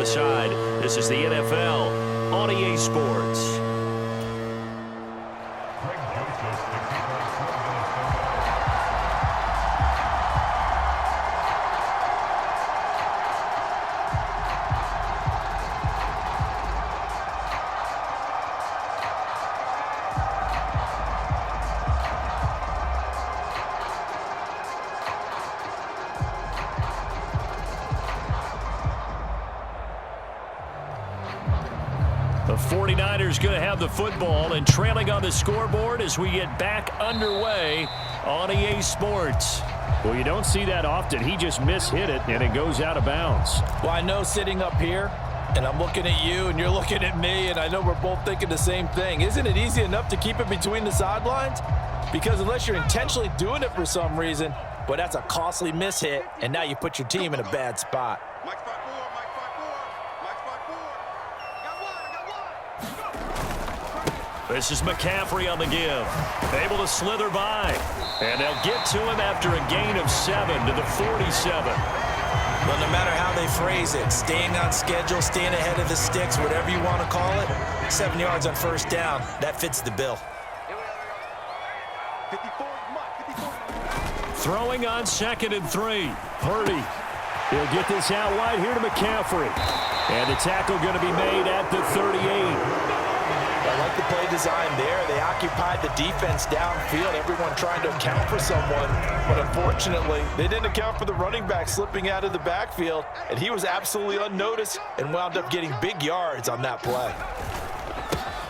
aside. This is the NFL on EA Sports. The 49ers going to have the football and trailing on the scoreboard as we get back underway on EA Sports. Well, you don't see that often. He just mishit it, and it goes out of bounds. Well, I know sitting up here, and I'm looking at you, and you're looking at me, and I know we're both thinking the same thing. Isn't it easy enough to keep it between the sidelines? Because unless you're intentionally doing it for some reason, but that's a costly mishit, and now you put your team in a bad spot. This is McCaffrey on the give. Able to slither by. And they'll get to him after a gain of 7 to the 47. Well, no matter how they phrase it, staying on schedule, staying ahead of the sticks, whatever you want to call it, 7 yards on first down, that fits the bill. Throwing on 2nd and 3. Purdy. He'll get this out wide here to McCaffrey. And the tackle going to be made at the 38. I like the play design there. They occupied the defense downfield, everyone trying to account for someone. But unfortunately, they didn't account for the running back slipping out of the backfield, and he was absolutely unnoticed and wound up getting big yards on that play.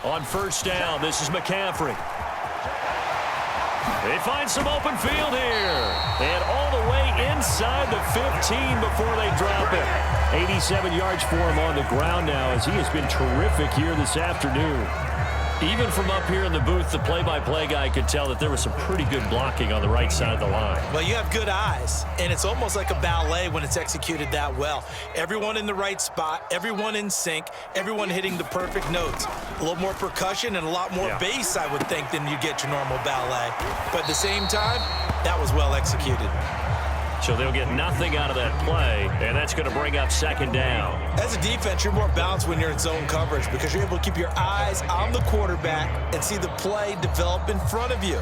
On first down, this is McCaffrey. They find some open field here. And all the way inside the 15 before they drop it. 87 yards for him on the ground now as he has been terrific here this afternoon. Even from up here in the booth, the play-by-play guy could tell that there was some pretty good blocking on the right side of the line. Well, you have good eyes, and it's almost like a ballet when it's executed that well. Everyone in the right spot, everyone in sync, everyone hitting the perfect notes. A little more percussion and a lot more bass, I would think, than you get your normal ballet. But at the same time, that was well executed. So they'll get nothing out of that play, and that's going to bring up 2nd down. As a defense, you're more balanced when you're in zone coverage because you're able to keep your eyes on the quarterback and see the play develop in front of you.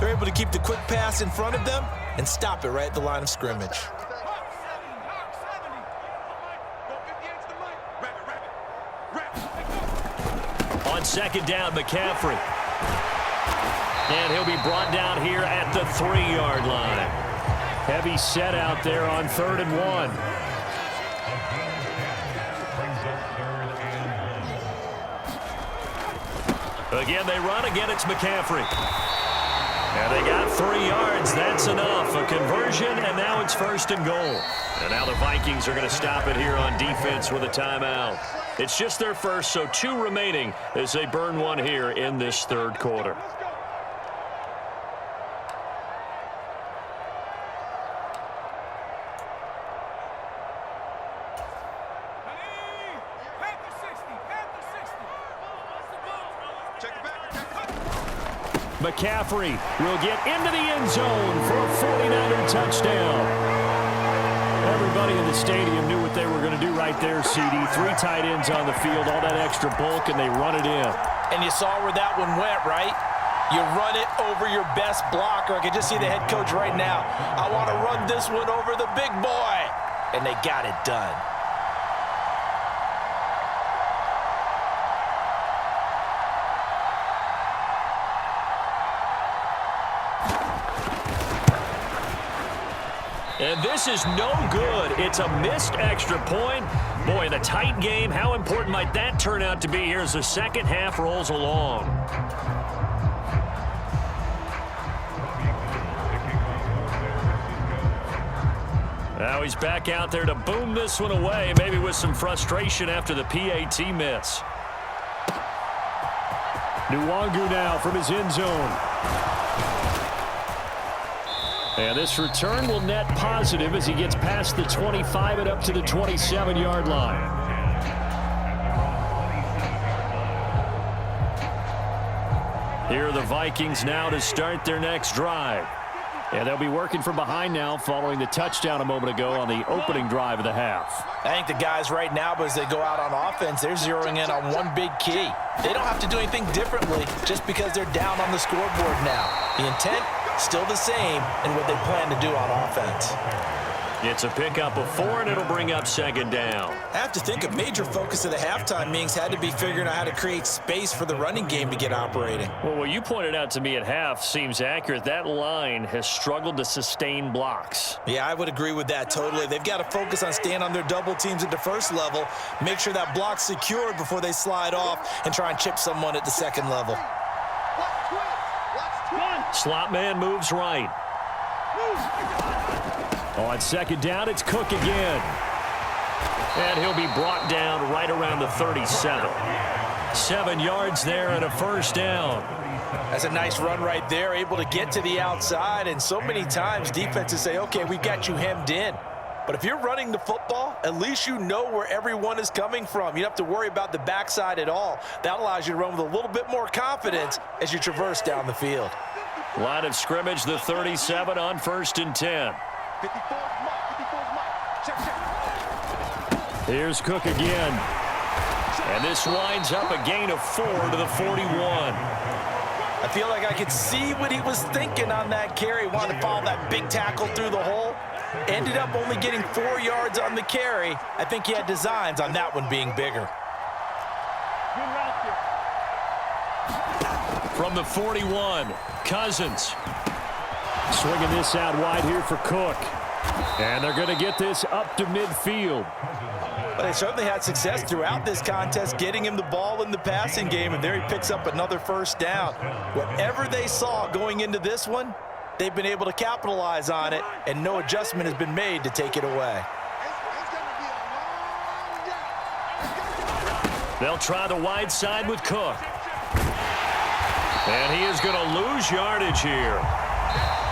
They're able to keep the quick pass in front of them and stop it right at the line of scrimmage. On 2nd down, McCaffrey. And he'll be brought down here at the 3-yard line. Heavy set out there on 3rd and 1. Again, they run. Again, it's McCaffrey. And they got 3 yards. That's enough. A conversion, and now it's 1st and goal. And now the Vikings are going to stop it here on defense with a timeout. It's just their first, so 2 remaining as they burn one here in this 3rd quarter. McCaffrey will get into the end zone for a 49er touchdown. Everybody in the stadium knew what they were going to do right there, CD. 3 tight ends on the field, all that extra bulk, and they run it in. And you saw where that one went, right? You run it over your best blocker. I can just see the head coach right now. I want to run this one over the big boy. And they got it done. And this is no good. It's a missed extra point. Boy, in a tight game, how important might that turn out to be here as the second half rolls along? Now he's back out there to boom this one away, maybe with some frustration after the PAT miss. Nwangu now from his end zone. And this return will net positive as he gets past the 25 and up to the 27-yard line. Here are the Vikings now to start their next drive. And they'll be working from behind now following the touchdown a moment ago on the opening drive of the half. I think the guys right now, as they go out on offense, they're zeroing in on one big key. They don't have to do anything differently just because they're down on the scoreboard now. The intent, still the same in what they plan to do on offense. It's a pickup of 4, and it'll bring up second down. I have to think a major focus of the halftime meetings had to be figuring out how to create space for the running game to get operating. Well, what you pointed out to me at half seems accurate. That line has struggled to sustain blocks. Yeah, I would agree with that totally. They've got to focus on staying on their double teams at the first level, make sure that block's secured before they slide off and try and chip someone at the second level. Slot man moves right. On second down, it's Cook again. And he'll be brought down right around the 37. 7 yards there and a first down. That's a nice run right there, able to get to the outside. And so many times defenses say, okay, we've got you hemmed in. But if you're running the football, at least you know where everyone is coming from. You don't have to worry about the backside at all. That allows you to run with a little bit more confidence as you traverse down the field. Line of scrimmage, the 37 on 1st and 10. Here's Cook again. And this winds up a gain of 4 to the 41. I feel like I could see what he was thinking on that carry. Wanted to follow that big tackle through the hole. Ended up only getting 4 yards on the carry. I think he had designs on that one being bigger. From the 41, Cousins. Swinging this out wide here for Cook. And they're going to get this up to midfield. But they certainly had success throughout this contest, getting him the ball in the passing game, and there he picks up another first down. Whatever they saw going into this one, they've been able to capitalize on it, and no adjustment has been made to take it away. They'll try the wide side with Cook. And he is going to lose yardage here.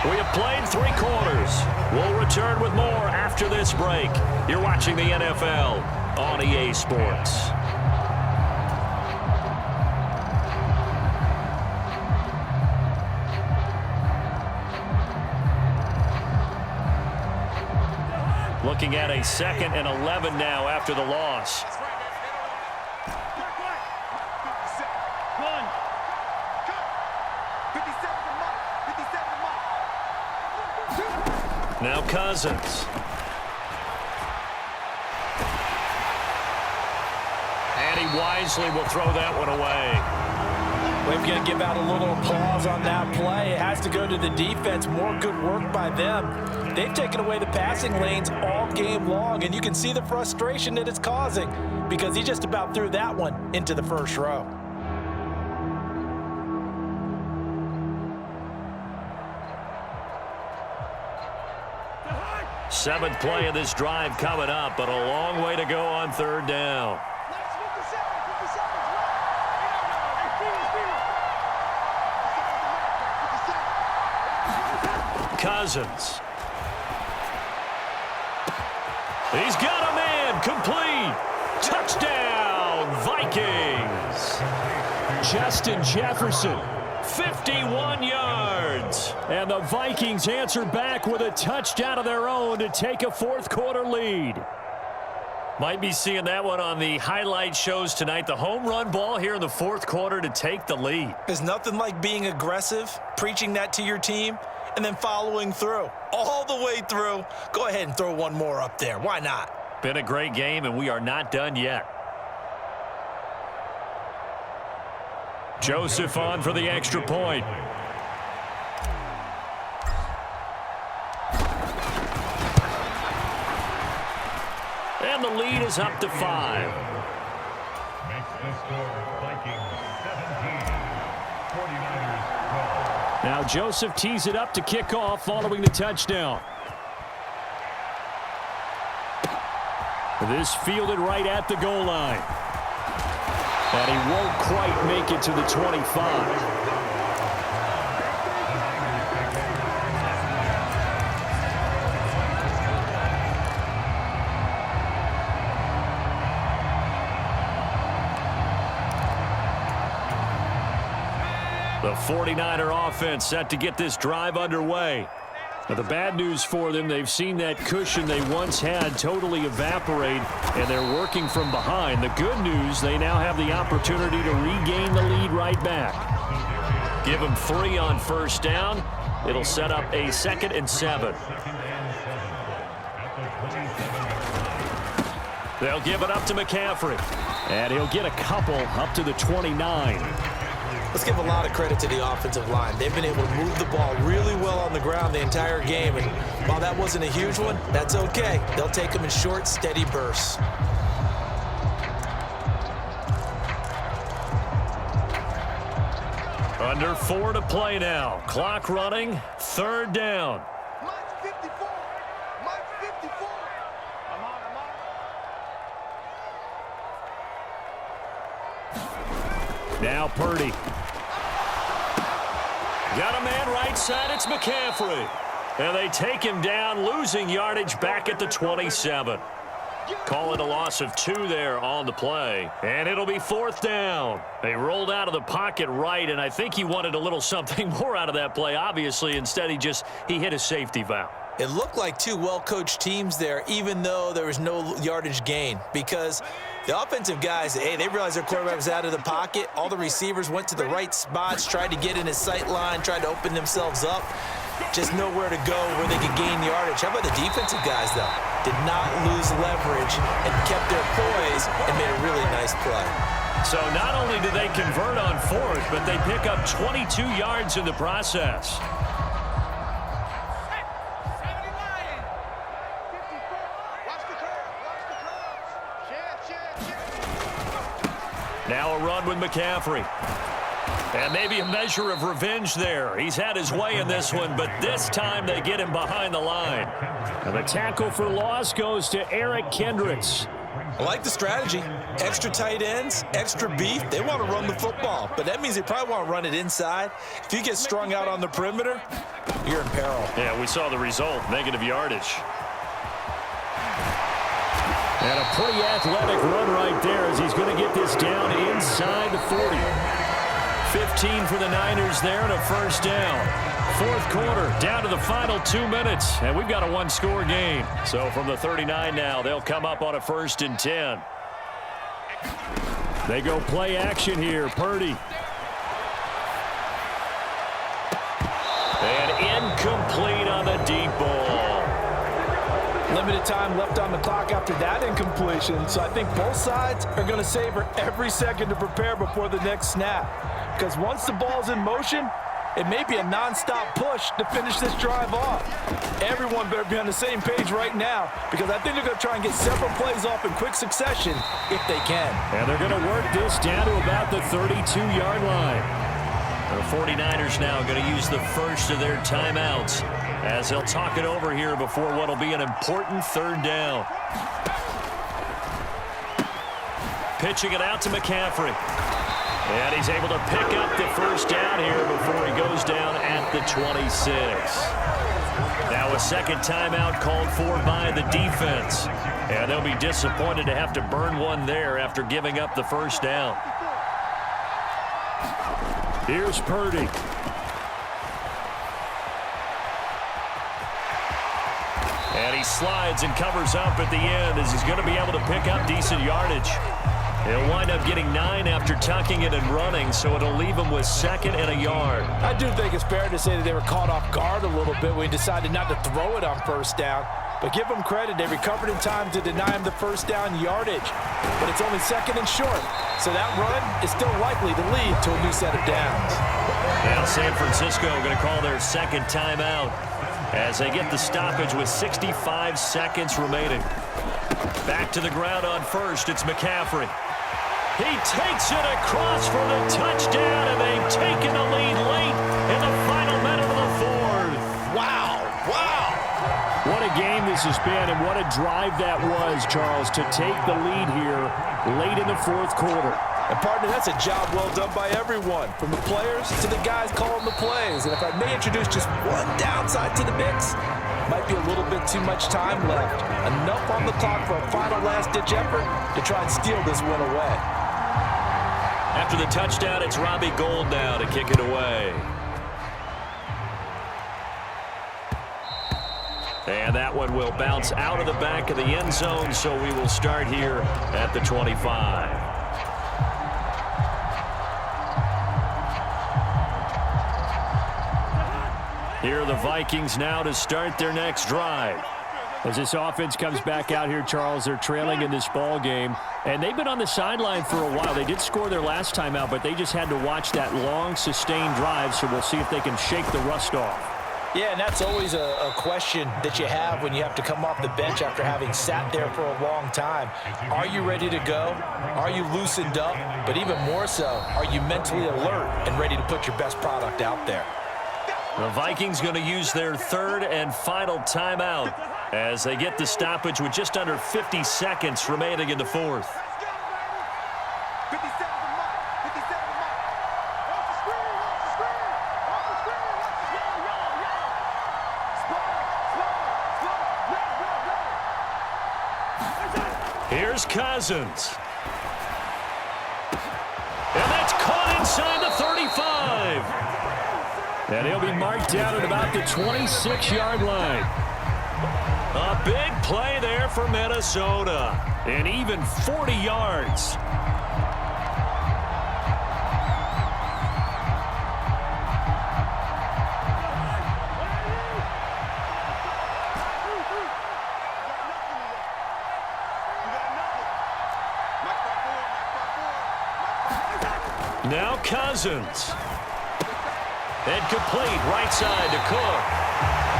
We have played 3 quarters. We'll return with more after this break. You're watching the NFL on EA Sports. Looking at a 2nd and 11 now after the loss. Now Cousins. And he wisely will throw that one away. We're going to give out a little applause on that play. It has to go to the defense. More good work by them. They've taken away the passing lanes all game long, and you can see the frustration that it's causing because he just about threw that one into the first row. Seventh play of this drive coming up, but a long way to go on 3rd down. Cousins. He's got a man, complete. Touchdown, Vikings. Justin Jefferson. 51 yards. And the Vikings answer back with a touchdown of their own to take a 4th quarter lead. Might be seeing that one on the highlight shows tonight. The home run ball here in the 4th quarter to take the lead. There's nothing like being aggressive, preaching that to your team, and then following through. All the way through. Go ahead and throw one more up there. Why not? Been a great game, and we are not done yet. Joseph on for the extra point. And the lead is up to 5. Now Joseph tees it up to kick off following the touchdown. This fielded right at the goal line. And he won't quite make it to the 25. The 49er offense set to get this drive underway. Now, the bad news for them, they've seen that cushion they once had totally evaporate, and they're working from behind. The good news, they now have the opportunity to regain the lead right back. Give them 3 on first down. It'll set up a 2nd and 7. They'll give it up to McCaffrey. And he'll get a couple up to the 29. Let's give a lot of credit to the offensive line. They've been able to move the ball really well on the ground the entire game. And while that wasn't a huge one, that's okay. They'll take them in short, steady bursts. Under 4 to play now. Clock running. 3rd down. Now Purdy. Got a man right side. It's McCaffrey. And they take him down, losing yardage back at the 27. Call it a loss of 2 there on the play. And it'll be 4th down. They rolled out of the pocket right, and I think he wanted a little something more out of that play, obviously. Instead, he hit a safety valve. It looked like 2 well-coached teams there, even though there was no yardage gain, because the offensive guys, hey, they realized their quarterback was out of the pocket. All the receivers went to the right spots, tried to get in his sight line, tried to open themselves up. Just nowhere to go where they could gain yardage. How about the defensive guys, though? Did not lose leverage and kept their poise and made a really nice play. So not only do they convert on 4th, but they pick up 22 yards in the process. Now a run with McCaffrey. And maybe a measure of revenge there. He's had his way in this one, but this time they get him behind the line. And the tackle for loss goes to Eric Kendricks. I like the strategy. Extra tight ends, extra beef. They want to run the football, but that means they probably want to run it inside. If you get strung out on the perimeter, you're in peril. Yeah, we saw the result, negative yardage. And a pretty athletic run right there as he's going to get this down inside the 40. 15 for the Niners there and a 1st down. 4th quarter, down to the final 2 minutes, and we've got a 1-score game. So from the 39 now, they'll come up on a 1st and 10. They go play action here. Purdy. And incomplete on the deep ball. Limited time left on the clock after that incompletion, so I think both sides are going to savor every second to prepare before the next snap. Because once the ball's in motion, it may be a non-stop push to finish this drive off. Everyone better be on the same page right now, because I think they're going to try and get several plays off in quick succession if they can. And they're going to work this down to about the 32-yard line. The 49ers now going to use the first of their timeouts as they'll talk it over here before what will be an important 3rd down. Pitching it out to McCaffrey. And he's able to pick up the 1st down here before he goes down at the 26. Now a 2nd timeout called for by the defense. And they'll be disappointed to have to burn one there after giving up the 1st down. Here's Purdy. And he slides and covers up at the end as he's going to be able to pick up decent yardage. He'll wind up getting 9 after tucking it and running, so it'll leave him with 2nd and a yard. I do think it's fair to say that they were caught off guard a little bit when he decided not to throw it on 1st down. But give them credit, they recovered in time to deny him the 1st down yardage. But it's only 2nd and short, so that run is still likely to lead to a new set of downs. Now San Francisco going to call their 2nd timeout as they get the stoppage with 65 seconds remaining. Back to the ground on 1st, it's McCaffrey. He takes it across for the touchdown, and they've taken the lead late in the final minute of the 4th. Wow, wow. What a game this has been, and what a drive that was, Charles, to take the lead here late in the 4th quarter. And partner, that's a job well done by everyone, from the players to the guys calling the plays. And if I may introduce just one downside to the mix, might be a little bit too much time left. Enough on the clock for a final last-ditch effort to try and steal this win away. After the touchdown, it's Robbie Gould now to kick it away. And that one will bounce out of the back of the end zone, so we will start here at the 25. Here are the Vikings now to start their next drive. As this offense comes back out here, Charles, they're trailing in this ball game, and they've been on the sideline for a while. They did score their last time out, but they just had to watch that long, sustained drive, so we'll see if they can shake the rust off. Yeah, and that's always a question that you have when you have to come off the bench after having sat there for a long time. Are you ready to go? Are you loosened up? But even more so, are you mentally alert and ready to put your best product out there? The Vikings going to use their third and final timeout as they get the stoppage with just under 50 seconds remaining in the fourth. Here's Cousins. And that's caught inside the 35. And he'll be marked down at about the 26-yard line. A big play there for Minnesota. And even 40 yards. Now Cousins. And complete right side to Cook.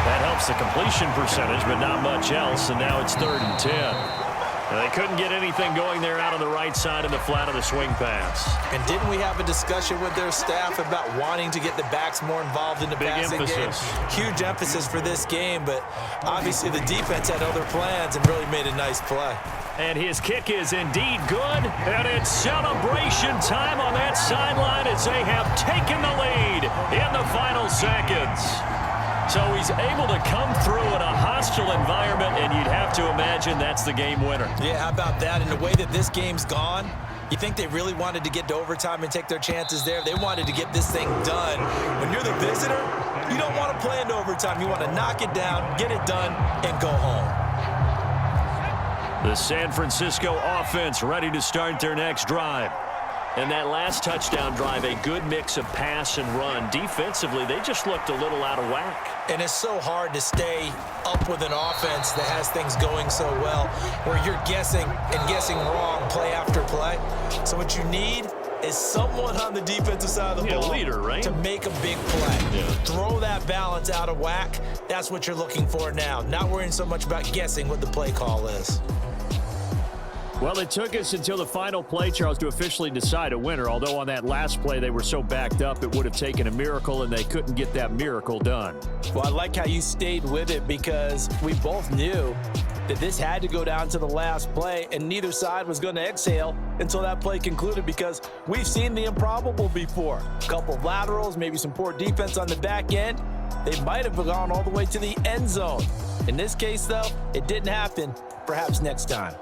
That helps the completion percentage, but not much else, and now it's 3rd and 10. Now, they couldn't get anything going there out on the right side in the flat of the swing pass. And didn't we have a discussion with their staff about wanting to get the backs more involved in the passing game? Huge emphasis for this game, but obviously the defense had other plans and really made a nice play. And his kick is indeed good, and it's celebration time on that sideline as they have taken the lead in the final seconds. So he's able to come through in a hostile environment, and you'd have to imagine that's the game winner. Yeah, how about that? And the way that this game's gone, you think they really wanted to get to overtime and take their chances there? They wanted to get this thing done. When you're the visitor, you don't want to play into overtime. You want to knock it down, get it done, and go home. The San Francisco offense ready to start their next drive. And that last touchdown drive, a good mix of pass and run. Defensively, they just looked a little out of whack. And it's so hard to stay up with an offense that has things going so well, where you're guessing and guessing wrong play after play. So what you need is someone on the defensive side of the ball, leader, right? to make a big play. Throw that balance out of whack. That's what you're looking for now. Not worrying so much about guessing what the play call is. Well, it took us until the final play, Charles, to officially decide a winner. Although on that last play they were so backed up, it would have taken a miracle, and they couldn't get that miracle done. Well, I like how you stayed with it because we both knew that this had to go down to the last play, and neither side was going to exhale until that play concluded because we've seen the improbable before. A couple of laterals, maybe some poor defense on the back end. They might have gone all the way to the end zone. In this case, though, it didn't happen. Perhaps next time.